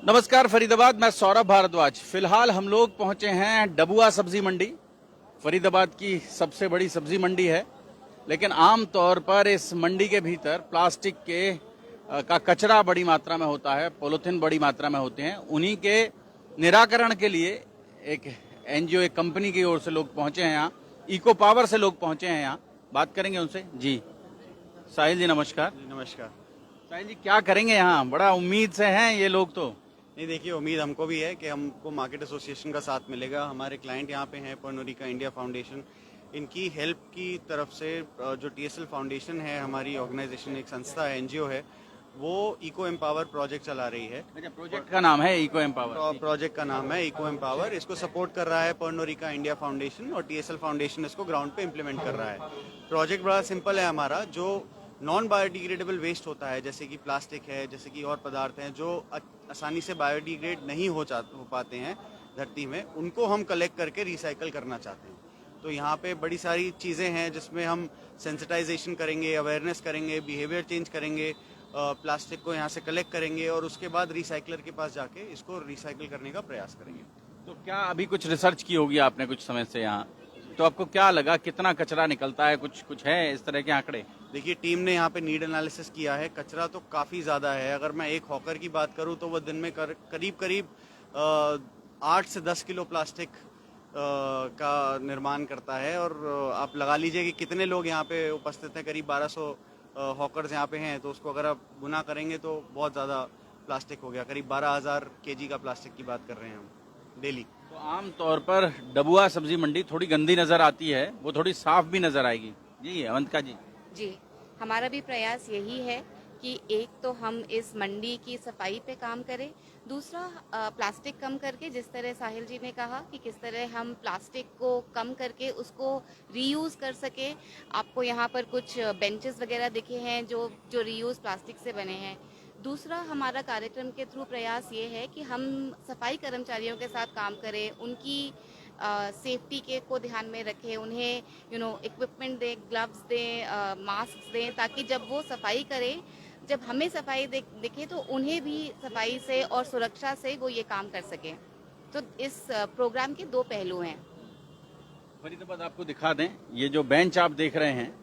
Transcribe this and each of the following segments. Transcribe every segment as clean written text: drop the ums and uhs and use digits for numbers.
नमस्कार फरीदाबाद, मैं सौरभ भारद्वाज। फिलहाल हम लोग पहुंचे हैं डबुआ सब्जी मंडी। फरीदाबाद की सबसे बड़ी सब्जी मंडी है, लेकिन आम तौर पर इस मंडी के भीतर प्लास्टिक का कचरा बड़ी मात्रा में होता है, पॉलीथिन बड़ी मात्रा में होते हैं। उन्हीं के निराकरण के लिए एक एनजीओ, एक कंपनी की ओर से लोग पहुंचे हैं यहाँ। इको पावर से लोग पहुंचे हैं यहाँ। बात करेंगे उनसे। जी साहिल जी, नमस्कार। नमस्कार। साहिल जी, क्या करेंगे यहाँ? बड़ा उम्मीद से हैं ये लोग तो। नहीं, देखिए, उम्मीद हमको भी है कि हमको मार्केट एसोसिएशन का साथ मिलेगा। हमारे क्लाइंट यहाँ पे हैं पर्नोरिका इंडिया फाउंडेशन। इनकी हेल्प की तरफ से जो टीएसएल फाउंडेशन है, हमारी ऑर्गेनाइजेशन, एक संस्था है, एनजीओ है, वो इको एम्पावर प्रोजेक्ट चला रही है। अच्छा, प्रोजेक्ट का नाम है इको एम्पावर? प्रोजेक्ट का नाम है इको एम्पावर। इसको सपोर्ट कर रहा है पर्नोरिका इंडिया फाउंडेशन और टीएसएल फाउंडेशन इसको ग्राउंड पे इम्प्लीमेंट कर रहा है। प्रोजेक्ट बड़ा सिंपल है हमारा। जो नॉन बायोडिग्रेडेबल वेस्ट होता है, जैसे कि प्लास्टिक है, जैसे कि और पदार्थ हैं जो आसानी से बायोडिग्रेड नहीं हो पाते हैं धरती में, उनको हम कलेक्ट करके रिसाइकल करना चाहते हैं। तो यहाँ पे बड़ी सारी चीज़ें हैं जिसमें हम सेंसिटाइजेशन करेंगे, अवेयरनेस करेंगे, बिहेवियर चेंज करेंगे, प्लास्टिक को यहाँ से कलेक्ट करेंगे और उसके बाद रिसाइकलर के पास जाके इसको रिसाइकल करने का प्रयास करेंगे। तो क्या अभी कुछ रिसर्च की होगी आपने कुछ समय से यहाँ? तो आपको क्या लगा, कितना कचरा निकलता है? कुछ है इस तरह के आंकड़े? देखिए, टीम ने यहाँ पे नीड एनालिसिस किया है। कचरा तो काफ़ी ज़्यादा है। अगर मैं एक हॉकर की बात करूँ तो वो दिन में करीब 8 से 10 किलो प्लास्टिक का निर्माण करता है। और आप लगा लीजिए कि कितने लोग यहाँ पे उपस्थित हैं। करीब 1200 हॉकर्स यहाँ पे हैं, तो उसको अगर आप गुना करेंगे तो बहुत ज़्यादा प्लास्टिक हो गया। करीब 12,000 केजी का प्लास्टिक की बात कर रहे हैं हम डेली। तो आम तौर पर डबुआ सब्जी मंडी थोड़ी गंदी नजर आती है, वो थोड़ी साफ भी नजर आएगी। जी अवंतिका जी। जी, हमारा भी प्रयास यही है कि एक तो हम इस मंडी की सफाई पे काम करें, दूसरा प्लास्टिक कम करके, जिस तरह साहिल जी ने कहा कि किस तरह हम प्लास्टिक को कम करके उसको रीयूज़ कर सके। आपको यहाँ पर कुछ बेंचेस वगैरह दिखे हैं जो रीयूज़ प्लास्टिक से बने हैं। दूसरा, हमारा कार्यक्रम के थ्रू प्रयास ये है कि हम सफाई कर्मचारियों के साथ काम करें, उनकी सेफ्टी के को ध्यान में रखें, उन्हें इक्विपमेंट दें, ग्लव्स दें, मास्क दें, ताकि जब वो सफाई करें, जब हमें सफाई दिखे तो उन्हें भी सफाई से और सुरक्षा से वो ये काम कर सकें। तो इस प्रोग्राम के दो पहलू हैं। फरीदाबाद आपको दिखा दें, ये जो बेंच आप देख रहे हैं,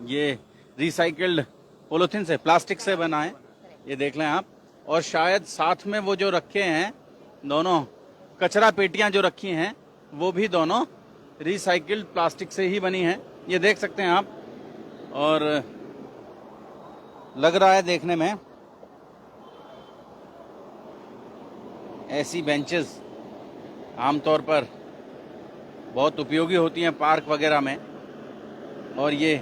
ये रिसाइकल्ड पॉलीथिन से, प्लास्टिक से बना है। ये देख लें आप। और शायद साथ में वो जो रखे हैं दोनों कचरा पेटियां जो रखी हैं, वो भी दोनों रिसाइकिल्ड प्लास्टिक से ही बनी हैं। ये देख सकते हैं आप। और लग रहा है देखने में ऐसी बेंचेस आमतौर पर बहुत उपयोगी होती हैं पार्क वगैरह में। और ये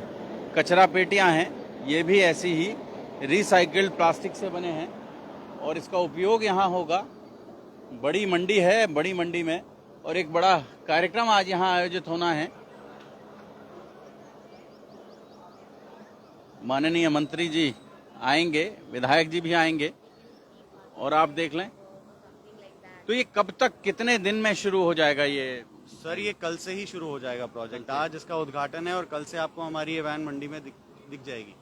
कचरा पेटियां हैं, ये भी ऐसी ही रिसाइकिल्ड प्लास्टिक से बने हैं और इसका उपयोग यहाँ होगा। बड़ी मंडी है, बड़ी मंडी में और एक बड़ा कार्यक्रम आज यहाँ आयोजित होना है। माननीय मंत्री जी आएंगे, विधायक जी भी आएंगे। और आप देख लें, तो ये कब तक, कितने दिन में शुरू हो जाएगा ये? सर, ये कल से ही शुरू हो जाएगा प्रोजेक्ट। आज इसका उद्घाटन है और कल से आपको हमारी ये वैन मंडी में दिख जाएगी।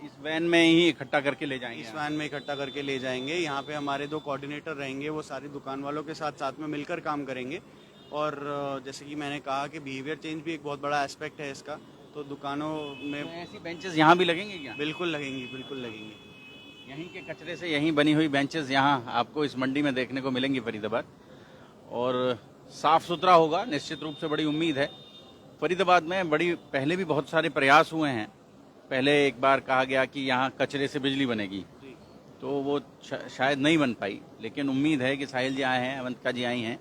इस वैन में ही इकट्ठा करके ले जाएंगे? इस वैन में इकट्ठा करके ले जाएंगे। यहाँ पे हमारे 2 कोऑर्डिनेटर रहेंगे, वो सारी दुकान वालों के साथ में मिलकर काम करेंगे। और जैसे कि मैंने कहा कि बिहेवियर चेंज भी एक बहुत बड़ा एस्पेक्ट है इसका। तो दुकानों में तो ऐसी बेंचेस यहाँ भी लगेंगी क्या? बिल्कुल लगेंगी, बिल्कुल लगेंगी। यहीं के कचरे से यहीं बनी हुई बेंचेस यहाँ आपको इस मंडी में देखने को मिलेंगी फरीदाबाद। और साफ सुथरा होगा निश्चित रूप से, बड़ी उम्मीद है। फरीदाबाद में पहले भी बहुत सारे प्रयास हुए हैं। पहले एक बार कहा गया कि यहाँ कचरे से बिजली बनेगी, तो वो शायद नहीं बन पाई। लेकिन उम्मीद है कि साहिल जी आए हैं, अवंतिका जी आई हैं,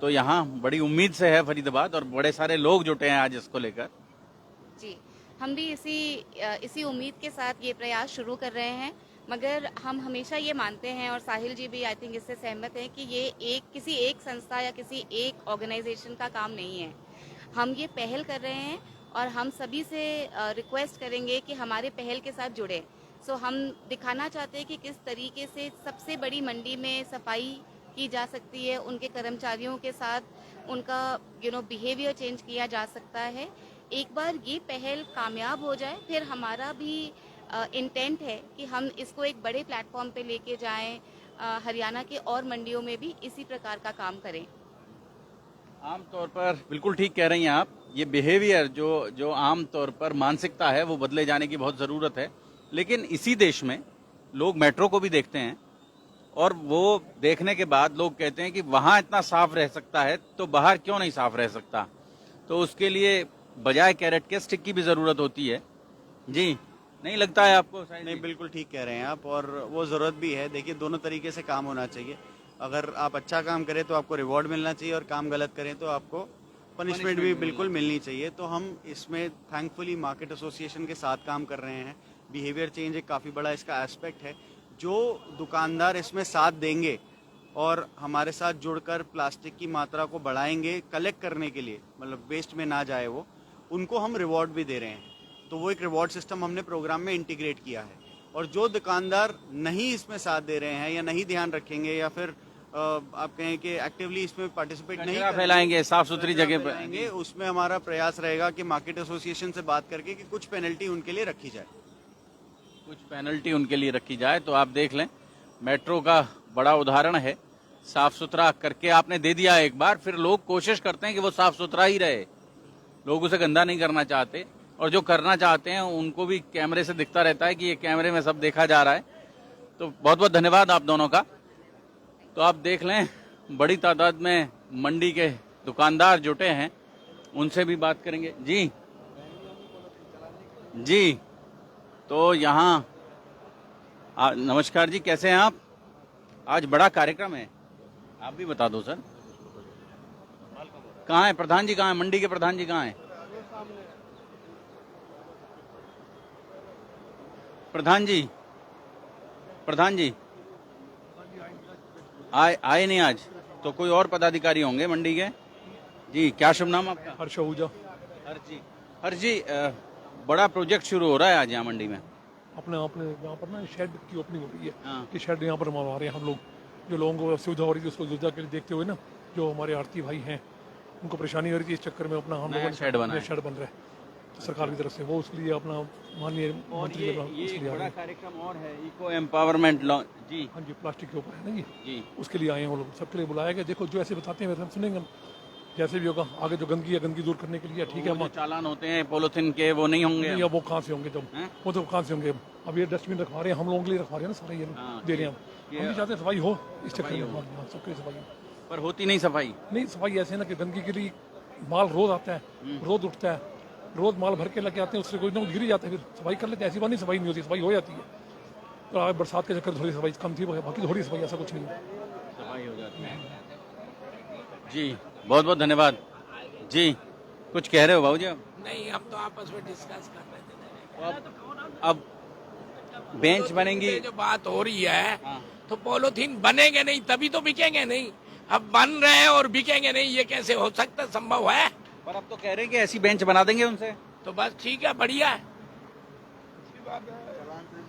तो यहाँ बड़ी उम्मीद से है फरीदाबाद और बड़े सारे लोग जुटे हैं आज इसको लेकर। जी, हम भी इसी उम्मीद के साथ ये प्रयास शुरू कर रहे हैं। मगर हम हमेशा ये मानते हैं, और साहिल जी भी आई थिंक इससे सहमत हैं, कि ये किसी एक संस्था या किसी एक ऑर्गेनाइजेशन का काम नहीं है। हम ये पहल कर रहे हैं और हम सभी से रिक्वेस्ट करेंगे कि हमारे पहल के साथ जुड़े। सो हम दिखाना चाहते हैं कि किस तरीके से सबसे बड़ी मंडी में सफाई की जा सकती है, उनके कर्मचारियों के साथ उनका बिहेवियर चेंज किया जा सकता है। एक बार ये पहल कामयाब हो जाए, फिर हमारा भी इंटेंट है कि हम इसको एक बड़े प्लेटफॉर्म पे लेके जाएं, हरियाणा के और मंडियों में भी इसी प्रकार का काम करें। आमतौर पर बिल्कुल ठीक कह रही हैं आप। ये बिहेवियर जो आम तौर पर मानसिकता है वो बदले जाने की बहुत ज़रूरत है। लेकिन इसी देश में लोग मेट्रो को भी देखते हैं और वो देखने के बाद लोग कहते हैं कि वहाँ इतना साफ रह सकता है तो बाहर क्यों नहीं साफ रह सकता। तो उसके लिए बजाय कैरेट के स्टिक की भी ज़रूरत होती है। जी, नहीं लगता है आपको? नहीं, बिल्कुल ठीक कह रहे हैं आप, और वो ज़रूरत भी है। देखिए, दोनों तरीके से काम होना चाहिए। अगर आप अच्छा काम करें तो आपको रिवॉर्ड मिलना चाहिए, और काम गलत करें तो आपको पनिशमेंट भी बिल्कुल मिलनी चाहिए। तो हम इसमें थैंकफुली मार्केट एसोसिएशन के साथ काम कर रहे हैं। बिहेवियर चेंज एक काफ़ी बड़ा इसका एस्पेक्ट है। जो दुकानदार इसमें साथ देंगे और हमारे साथ जुड़कर प्लास्टिक की मात्रा को बढ़ाएंगे कलेक्ट करने के लिए, मतलब वेस्ट में ना जाए वो, उनको हम रिवॉर्ड भी दे रहे हैं। तो वो एक रिवॉर्ड सिस्टम हमने प्रोग्राम में इंटीग्रेट किया है। और जो दुकानदार नहीं इसमें साथ दे रहे हैं या नहीं ध्यान रखेंगे या फिर आप कहें कि एक्टिवली इसमें पार्टिसिपेट नहीं फैलाएंगे, साफ सुथरी जगह पर फैलाएंगे, उसमें हमारा प्रयास रहेगा कि मार्केट एसोसिएशन से बात करके कि कुछ पेनल्टी उनके लिए रखी जाए। कुछ पेनल्टी उनके लिए रखी जाए। तो आप देख लें, मेट्रो का बड़ा उदाहरण है। साफ सुथरा करके आपने दे दिया एक बार, फिर लोग कोशिश करते हैं कि वो साफ सुथरा ही रहे। लोग उसे गंदा नहीं करना चाहते, और जो करना चाहते हैं उनको भी कैमरे से दिखता रहता है कि ये कैमरे में सब देखा जा रहा है। तो बहुत बहुत धन्यवाद आप दोनों का। तो आप देख लें, बड़ी तादाद में मंडी के दुकानदार जुटे हैं, उनसे भी बात करेंगे। जी जी, तो यहाँ नमस्कार जी, कैसे हैं आप? आज बड़ा कार्यक्रम है, आप भी बता दो सर। कहाँ है प्रधान जी? कहाँ है मंडी के प्रधान जी? कहाँ है प्रधान जी? प्रधान जी आए नहीं आज? तो कोई और पदाधिकारी होंगे मंडी के। जी, क्या शुभ नाम आपका? हर्ष आहूजा। हर्ष जी, बड़ा प्रोजेक्ट शुरू हो रहा है आज यहाँ मंडी में। अपने यहाँ पर ना शेड की ओपनिंग हो रही है। हाँ। कि शेड यहाँ पर बनवा रहे हैं हम लोग, जो लोगों को सुविधा हो रही है उसको सुविधा के लिए देखते हुए ना, जो हमारे आड़ती भाई हैं उनको परेशानी हो रही थी, इस चक्कर में अपना हम लोगों ने शेड बन रहा है सरकार की तरफ से, वो उसके लिए अपना माननीय मंत्री ये बड़ा कार्यक्रम और है, इको एम्पावरमेंट लॉ। जी हाँ जी, प्लास्टिक के ऊपर है ना जी, उसके लिए आए हैं वो लोग, सबके लिए बुलाया गया। देखो जो ऐसे बताते हैं वैसे हम सुनेंगे, जैसे भी होगा आगे जो गंदगी है गंदगी दूर करने के लिए ठीक है। जो चालान होते हैं पॉलिथीन के वो नहीं होंगे? या वो कहाँ से होंगे जब वो तो कहाँ से होंगे। अब ये डस्टबिन रखवा रहे हैं हम लोगों के लिए, रखवा रहे हैं ना सारे, ये दे रहे हैं हम भी चाहते हैं सफाई हो इस चक्कर में, सबके सफाई हो। पर होती नहीं सफाई। नहीं, सफाई ऐसे ना कि गंदगी के लिए माल रोज आता है, रोज उठता है, रोज माल भर के लेके आते हैं, उससे कोई ना कुछ गिर जाता है, फिर सफाई कर लेते हैं। ऐसी बात नहीं सफाई नहीं होती, सफाई हो जाती है। तो आगे बरसात के चक्कर थोड़ी सफाई कम थी, बाकी थोड़ी सफाई ऐसा कुछ नहीं है, सफाई हो जाती है। जी बहुत बहुत धन्यवाद। जी कुछ कह रहे हो बाबू जी? नहीं, हम तो आपस में डिस्कस कर रहे थे। अब बेंच बनेंगी, जो बात हो रही है हाँ। तो पॉलिथीन बनेंगे नहीं तभी तो बिकेंगे नहीं। अब बन रहे हैं और बिकेंगे नहीं, ये कैसे हो सकता, संभव है? पर अब तो कह रहे हैं कि ऐसी बेंच बना देंगे उनसे। तो बस ठीक है, बढ़िया है,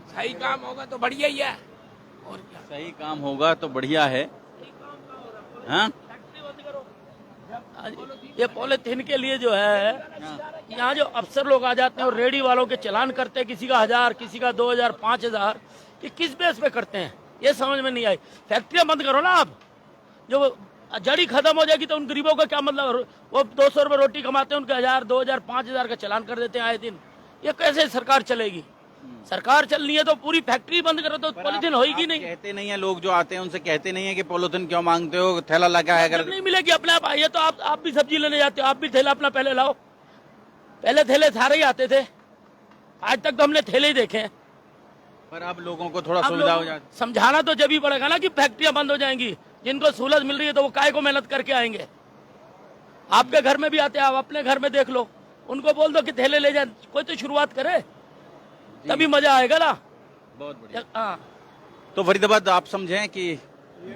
सही काम होगा तो बढ़िया ही है। और क्या, सही काम होगा तो बढ़िया है। हाँ, ये पॉलिथीन के लिए जो है, यहाँ जो अफसर लोग आ जाते हैं और रेडी वालों के चालान करते हैं, किसी का 1000, किसी का 2000, 5000, ये किस बेस पे करते हैं ये समझ में नहीं आई। फैक्ट्रियां बंद करो ना आप, जो जड़ी खत्म हो जाएगी तो उन गरीबों का क्या मतलब? वो 200 रुपये रोटी कमाते हैं, उनके 1000, 2000, 5000 का चालान कर देते हैं आए दिन। ये कैसे सरकार चलेगी? सरकार चलनी है तो पूरी फैक्ट्री बंद करो तो पॉलिथीन होगी नहीं। कहते नहीं है लोग जो आते हैं उनसे कहते नहीं है कि पॉलिथीन क्यों मांगते हो, थैला लगा है अगर नहीं मिलेगी अपने आप आइए तो आप भी सब्जी लेने जाते हो, आप भी थैला अपना पहले लाओ। पहले थैले सारे ही आते थे, आज तक तो हमने थैले ही देखे हैं। पर अब लोगों को थोड़ा सुविधा हो जाती। समझाना तो जब ही पड़ेगा ना कि फैक्ट्रियां बंद हो जाएंगी। जिनको सहूलत मिल रही है तो वो काय को मेहनत करके आएंगे। आपके घर में भी आते हैं, आप अपने घर में देख लो, उनको बोल दो कि थैले ले जाए, कोई तो शुरुआत करे तभी मजा आएगा ना। बहुत बढ़िया। हाँ, तो फरीदाबाद आप समझें कि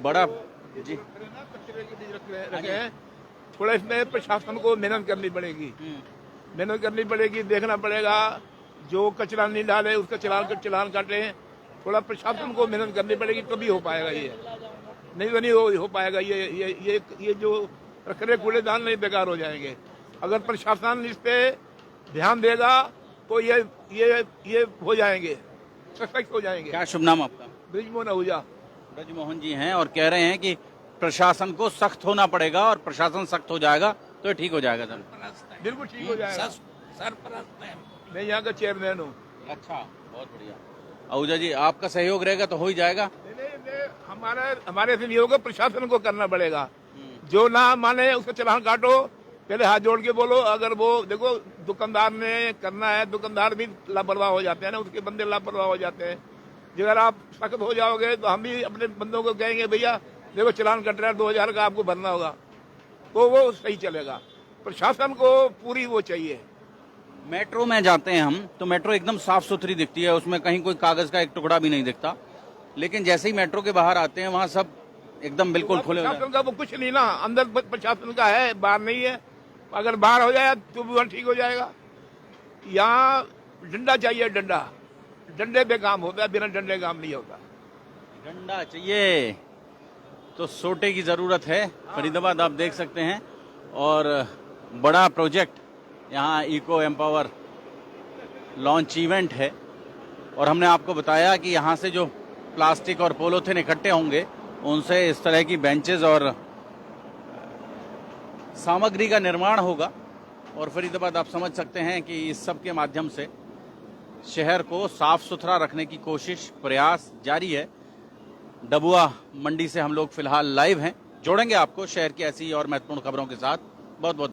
बड़ा जी थोड़ा इसमें प्रशासन को मेहनत करनी पड़ेगी, मेहनत करनी पड़ेगी, देखना पड़ेगा जो कचरा नहीं डाले उसका चलान काटे। थोड़ा प्रशासन को मेहनत करनी पड़ेगी तभी हो पाएगा, ये नहीं तो नहीं हो पाएगा। ये जो रख रहे कूड़ेदान नहीं बेकार हो जाएंगे। अगर प्रशासन इस पे ध्यान देगा तो ये हो जाएंगे, सशक्त हो जाएंगे। क्या शुभ नाम आपका? ब्रिजमोहन आहूजा। ब्रजमोहन जी हैं और कह रहे हैं कि प्रशासन को सख्त होना पड़ेगा और प्रशासन सख्त हो जाएगा तो ठीक हो जाएगा सर। बिल्कुल ठीक हो जाएगा। सरपरस्त है। मैं यहाँ का चेयरमैन हूँ। अच्छा, बहुत बढ़िया। आहूजा जी, आपका सहयोग रहेगा तो हो ही जाएगा। हमारे से नहीं होगा, प्रशासन को करना पड़ेगा। जो ना माने उसका चालान काटो, पहले हाथ जोड़ के बोलो। अगर वो देखो दुकानदार ने करना है, दुकानदार भी लापरवाह हो जाते हैं ना, उसके बंदे लापरवाह हो जाते हैं। अगर आप सख्त हो जाओगे तो हम भी अपने बंदों को कहेंगे भैया देखो चालान कट रहा है 2000 का, आपको भरना होगा, तो वो सही चलेगा। प्रशासन को पूरी वो चाहिए। मेट्रो में जाते हैं हम तो मेट्रो एकदम साफ सुथरी दिखती है, उसमें कहीं कोई कागज का एक टुकड़ा भी नहीं दिखता। लेकिन जैसे ही मेट्रो के बाहर आते हैं वहां सब एकदम बिल्कुल खुले हो जाते हैं। प्रशासन का वो कुछ नहीं ना, अंदर प्रशासन का है, बाहर नहीं है। अगर बाहर हो जाए तो भी वहाँ ठीक हो जाएगा। यहाँ डंडा चाहिए, डंडा, डंडे पे काम होता है, बिना डंडे काम नहीं होता। डंडा चाहिए तो सोटे की जरूरत है। फरीदाबाद आप देख सकते हैं और बड़ा प्रोजेक्ट यहाँ इको एम्पावर लॉन्च इवेंट है। और हमने आपको बताया कि यहाँ से जो प्लास्टिक और पॉलीथिन इकट्ठे होंगे उनसे इस तरह की बेंचेस और सामग्री का निर्माण होगा। और फरीदाबाद आप समझ सकते हैं कि इस सब के माध्यम से शहर को साफ सुथरा रखने की कोशिश, प्रयास जारी है। डबुआ मंडी से हम लोग फिलहाल लाइव हैं, जोड़ेंगे आपको शहर की ऐसी और महत्वपूर्ण खबरों के साथ। बहुत बहुत